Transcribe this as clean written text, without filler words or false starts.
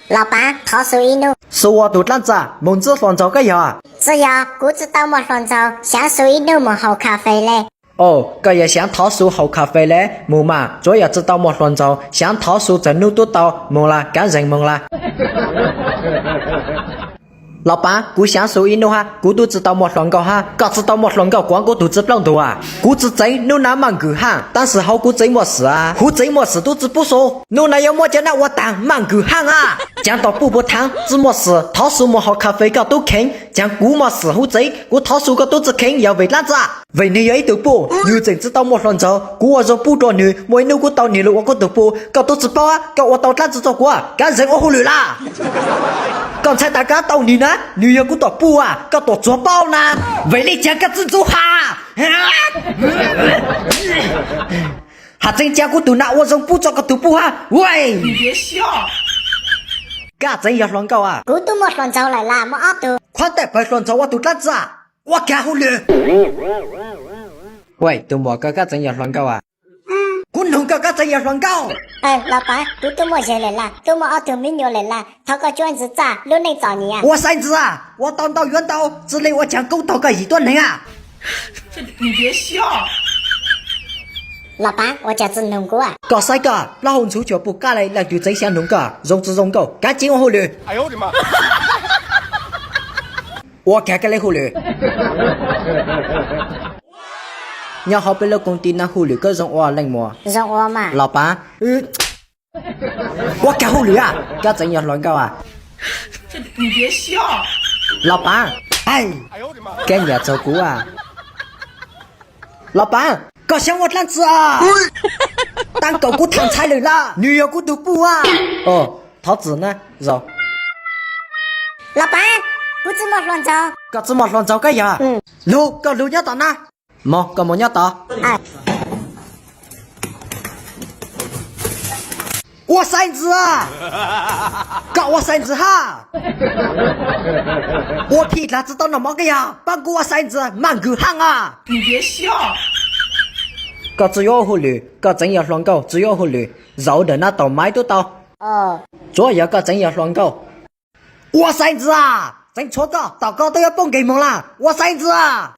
老板，桃树一路，是我肚腩子，梦子放走个呀。只要姑子到莫放走，香树一路莫好咖啡嘞。哦，个也像桃树好咖啡嘞，木嘛，主要知道莫乱走，像桃树正路都到，梦啦，干人梦啦。老板，姑香树一路哈，姑都知道莫乱搞哈，搞知道莫乱搞，光顾肚子不啷多啊。姑只真努那忙够哈，但是好姑真没事啊，胡真没事都只不说，努那要么叫那我当忙够哈啊。讲到补汤，只没事，桃树莫好咖啡搞都坑，讲姑没事胡真，姑桃树个都只坑，要为哪子啊？为你要一头补，牛真知道莫乱走，姑我说补着牛，莫牛姑到牛了我个都补，搞都只包啊，搞我到哪子做过啊？干人我忽略啦。刚才大家到你呢，女友姑多补啊，搞多做包呢，为你讲个蜘蛛哈，还真讲姑都拿我从补做个都补哈，喂，你别笑。干真要乱搞啊！姑都莫放走来啦，莫阿杜。快点别乱走，我肚腩子啊，我干忽略。喂，都莫个真要乱搞啊！姑弄个真要乱搞。哎，老板，姑都莫热来啦，都莫阿杜没牛来啦，他个卷子咋，路能找你啊？我孙子啊，我当到远到，之类我讲狗头个一段人啊！你别笑。老板，我叫只弄过啊。搞啥个？老红出脚不干来，来对真想弄个，融资融狗，赶紧我忽略。哎呦我的妈！我看个来忽略。你好被老公敌那忽略个容我冷漠。容我嘛。老板，我干忽略啊，干真要乱搞啊！你别笑。老板，哎，哎呦我的妈！给你照顾啊！老板，搞想我篮子啊！当狗骨烫菜来了，女友骨都补啊！哦，桃子呢？肉。老板，姑子莫乱走。搞怎么乱糟个呀？路搞路要到哪？冇，搞冇要到。哎，我孙子啊！搞我孙子哈！我屁他知道那么个呀？帮我孙子忙够行啊！你别笑。搞只要忽略，搞真要乱搞，只要忽略，肉的那到买都到。哦，主要搞真要乱搞。我孙子啊！真错搞，到高都要蹦给梦啦！我孙子啊！